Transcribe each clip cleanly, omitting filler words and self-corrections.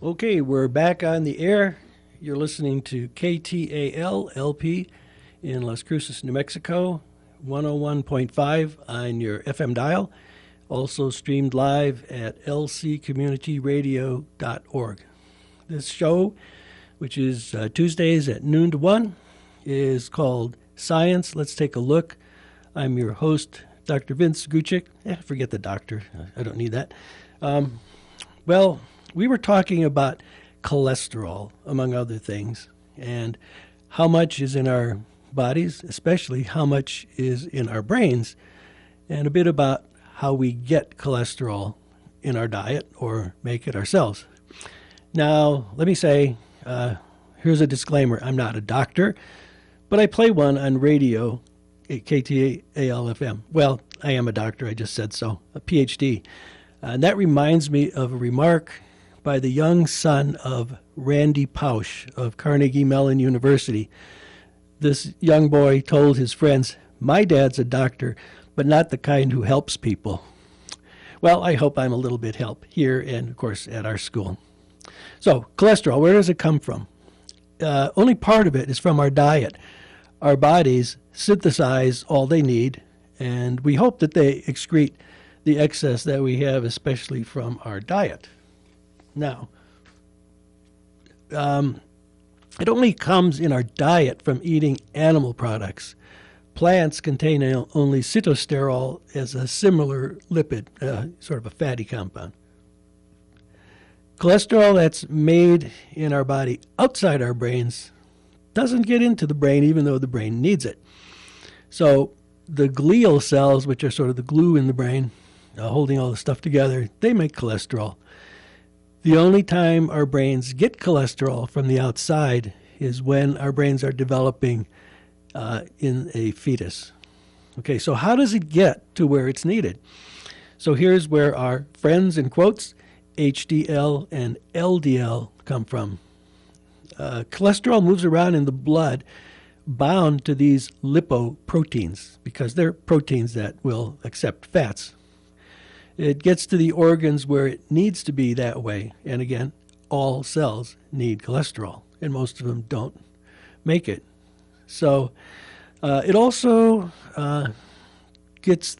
Okay, we're back on the air. You're listening to KTAL LP in Las Cruces, New Mexico, 101.5 on your FM dial. Also streamed live at lccommunityradio.org. This show, which is Tuesdays at noon to 1, is called Science. Let's take a look. I'm your host, Dr. Vince Gutschick. Forget the doctor. I don't need that. Well, we were talking about cholesterol, among other things, and how much is in our bodies, especially how much is in our brains, and a bit about how we get cholesterol in our diet or make it ourselves. Now, let me say, here's a disclaimer. I'm not a doctor, but I play one on radio at KTAL FM. Well, I am a doctor. I just said so, a PhD. And that reminds me of a remark by the young son of Randy Pausch of Carnegie Mellon University. This young boy told his friends, "My dad's a doctor, but not the kind who helps people." Well, I hope I'm a little bit help here and, of course, at our school. So, cholesterol, where does it come from? Only part of it is from our diet. Our bodies synthesize all they need, and we hope that they excrete the excess that we have, especially from our diet. Now, it only comes in our diet from eating animal products. Plants contain only sitosterol as a similar lipid, sort of a fatty compound. Cholesterol that's made in our body outside our brains doesn't get into the brain, even though the brain needs it. So the glial cells, which are sort of the glue in the brain, holding all the stuff together, they make cholesterol. The only time our brains get cholesterol from the outside is when our brains are developing in a fetus. Okay, so how does it get to where it's needed? So here's where our friends, in quotes, HDL and LDL come from. Cholesterol moves around in the blood bound to these lipoproteins because they're proteins that will accept fats. It gets to the organs where it needs to be that way. And again, all cells need cholesterol, and most of them don't make it. So it also it's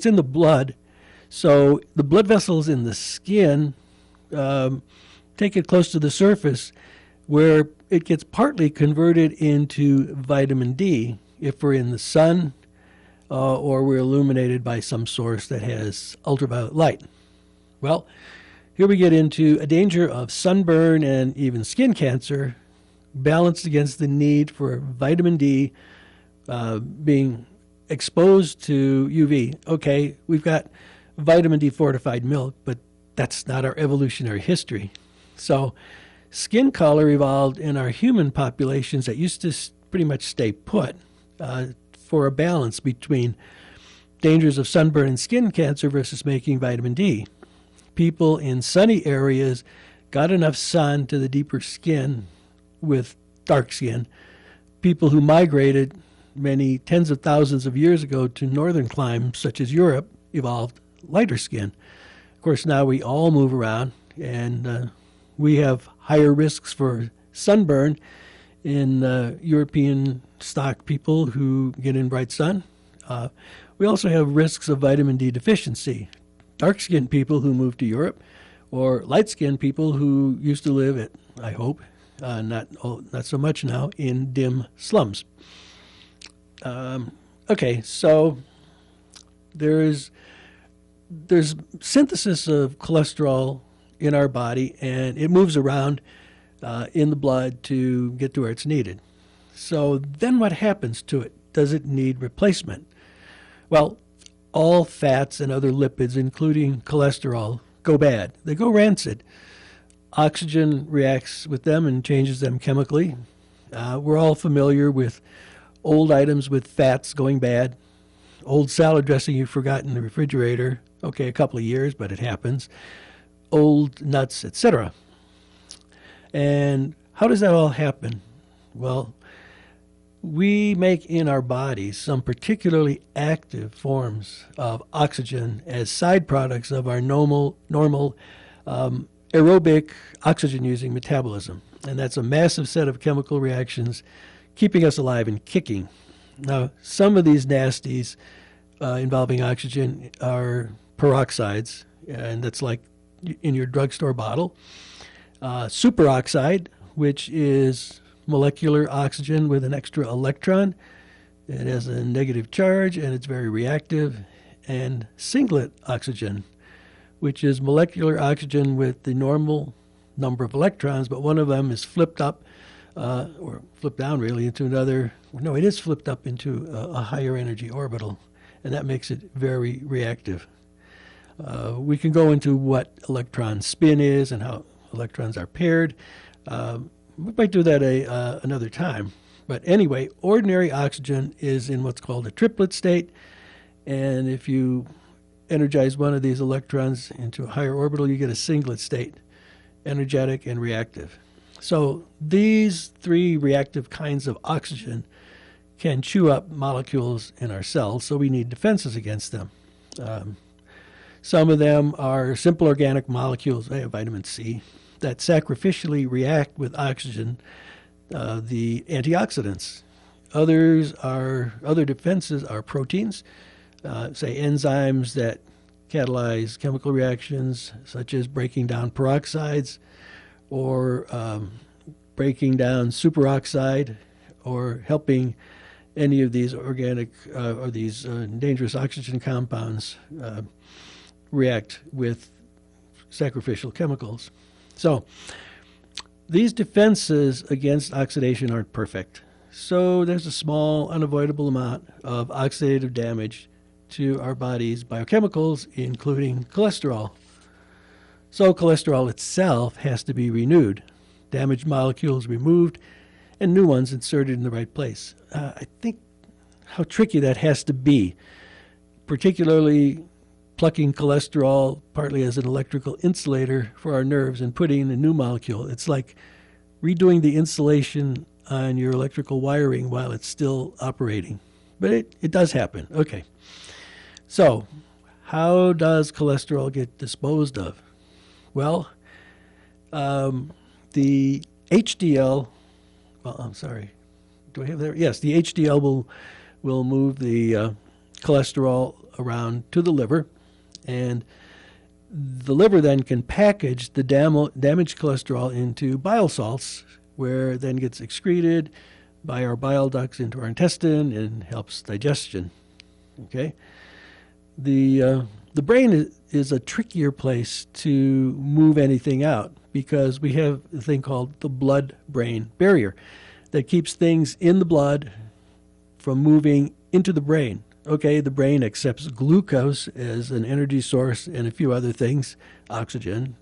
in the blood. So the blood vessels in the skin take it close to the surface where it gets partly converted into vitamin D if we're in the sun or we're illuminated by some source that has ultraviolet light. Well, here we get into a danger of sunburn and even skin cancer balanced against the need for vitamin D being exposed to UV. Okay, we've got vitamin D fortified milk, but that's not our evolutionary history. So skin color evolved in our human populations that used to pretty much stay put for a balance between dangers of sunburn and skin cancer versus making vitamin D. People in sunny areas got enough sun to the deeper skin with dark skin. People who migrated many tens of thousands of years ago to northern climes, such as Europe, evolved lighter skin. Of course, now we all move around, and we have higher risks for sunburn in European stock people who get in bright sun. We also have risks of vitamin D deficiency. Dark-skinned people who move to Europe, or light-skinned people who used to live at, I hope, not so much now, in dim slums. Okay, so there's synthesis of cholesterol in our body, and it moves around in the blood to get to where it's needed. So then what happens to it? Does it need replacement? Well, all fats and other lipids, including cholesterol, go bad. They go rancid. Oxygen reacts with them and changes them chemically. We're all familiar with old items with fats going bad. Old salad dressing you forgot in the refrigerator. Okay, a couple of years, but it happens. Old nuts, etc. And how does that all happen? Well, we make in our bodies some particularly active forms of oxygen as side products of our normal aerobic oxygen-using metabolism. And that's a massive set of chemical reactions keeping us alive and kicking. Now, some of these nasties involving oxygen are peroxides, and that's like in your drugstore bottle. Superoxide, which is molecular oxygen with an extra electron. It has a negative charge, and it's very reactive. And singlet oxygen, which is molecular oxygen with the normal number of electrons, but one of them is flipped up, or flipped down really, into another. No, it is flipped up into a higher energy orbital, and that makes it very reactive. We can go into what electron spin is and how electrons are paired. We might do that another time. But anyway, ordinary oxygen is in what's called a triplet state, and if you energize one of these electrons into a higher orbital, you get a singlet state, energetic and reactive. So these three reactive kinds of oxygen can chew up molecules in our cells, so we need defenses against them. Some of them are simple organic molecules, vitamin C, that sacrificially react with oxygen, the antioxidants. Other defenses are proteins, say enzymes that catalyze chemical reactions, such as breaking down peroxides or breaking down superoxide, or helping any of these organic or these dangerous oxygen compounds react with sacrificial chemicals. So these defenses against oxidation aren't perfect. So there's a small, unavoidable amount of oxidative damage to our body's biochemicals, including cholesterol. So cholesterol itself has to be renewed, damaged molecules removed, and new ones inserted in the right place. I think how tricky that has to be, particularly plucking cholesterol partly as an electrical insulator for our nerves and putting in a new molecule. It's like redoing the insulation on your electrical wiring while it's still operating. But it does happen. Okay. So how does cholesterol get disposed of? Well, the HDL, do I have that? Yes, the HDL will move the cholesterol around to the liver, and the liver then can package the damaged cholesterol into bile salts, where it then gets excreted by our bile ducts into our intestine and helps digestion. Okay, the brain is a trickier place to move anything out, because we have a thing called the blood-brain barrier that keeps things in the blood from moving into the brain. Okay, the brain accepts glucose as an energy source and a few other things, oxygen,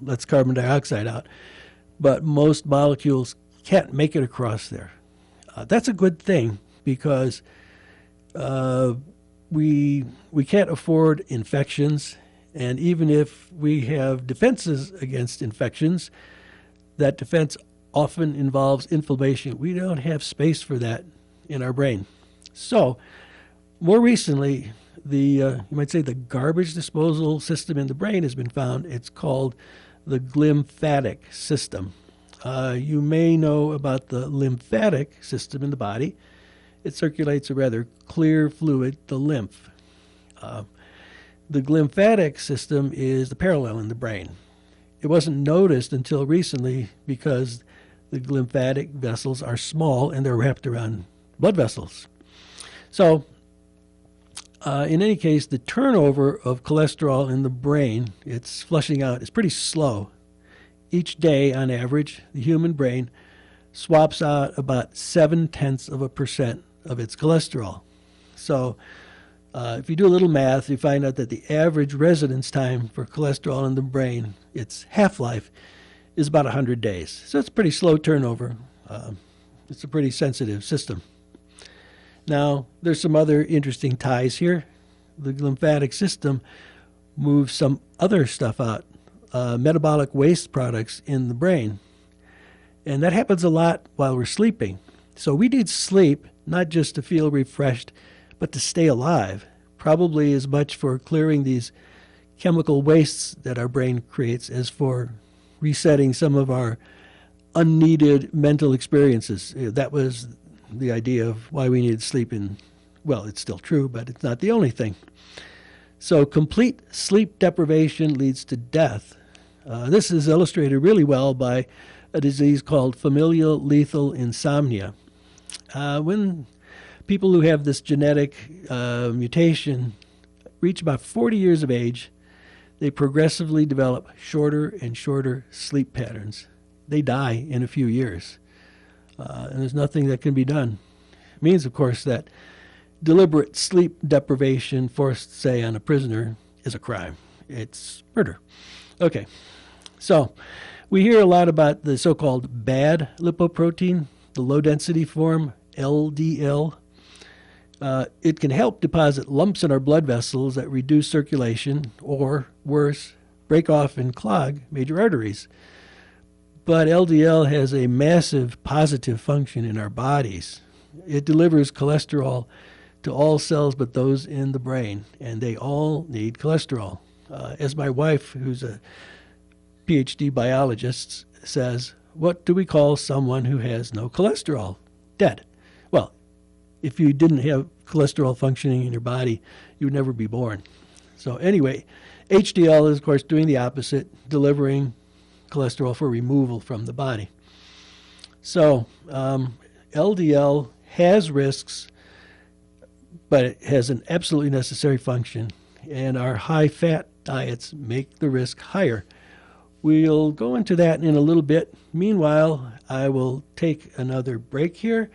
lets carbon dioxide out. But most molecules can't make it across there. That's a good thing, because we can't afford infections, and even if we have defenses against infections, that defense often involves inflammation. We don't have space for that in our brain. So more recently, you might say the garbage disposal system in the brain has been found. It's called the glymphatic system. You may know about the lymphatic system in the body. It circulates a rather clear fluid, the lymph. The glymphatic system is the parallel in the brain. It wasn't noticed until recently because the glymphatic vessels are small and they're wrapped around blood vessels. So, in any case, the turnover of cholesterol in the brain, its flushing out, is pretty slow. Each day, on average, the human brain swaps out about 0.7% of its cholesterol. So if you do a little math, you find out that the average residence time for cholesterol in the brain, its half-life, is about 100 days. So it's pretty slow turnover. It's a pretty sensitive system. Now, there's some other interesting ties here. The lymphatic system moves some other stuff out, metabolic waste products in the brain. And that happens a lot while we're sleeping. So we need sleep, not just to feel refreshed, but to stay alive, probably as much for clearing these chemical wastes that our brain creates as for resetting some of our unneeded mental experiences. That was the idea of why we needed sleep well, it's still true, but it's not the only thing. So complete sleep deprivation leads to death. This is illustrated really well by a disease called familial lethal insomnia. When people who have this genetic mutation reach about 40 years of age, they progressively develop shorter and shorter sleep patterns. They die in a few years, and there's nothing that can be done. It means, of course, that deliberate sleep deprivation forced, say, on a prisoner is a crime. It's murder. Okay, so we hear a lot about the so-called bad lipoprotein, the low-density form, LDL. It can help deposit lumps in our blood vessels that reduce circulation or, worse, break off and clog major arteries. But LDL has a massive positive function in our bodies. It delivers cholesterol to all cells but those in the brain, and they all need cholesterol. As my wife, who's a PhD biologist, says, what do we call someone who has no cholesterol? Dead. Well, if you didn't have cholesterol functioning in your body, you would never be born. So anyway, HDL is, of course, doing the opposite, delivering cholesterol for removal from the body. So LDL has risks, but it has an absolutely necessary function, and our high-fat diets make the risk higher. We'll go into that in a little bit. Meanwhile, I will take another break here,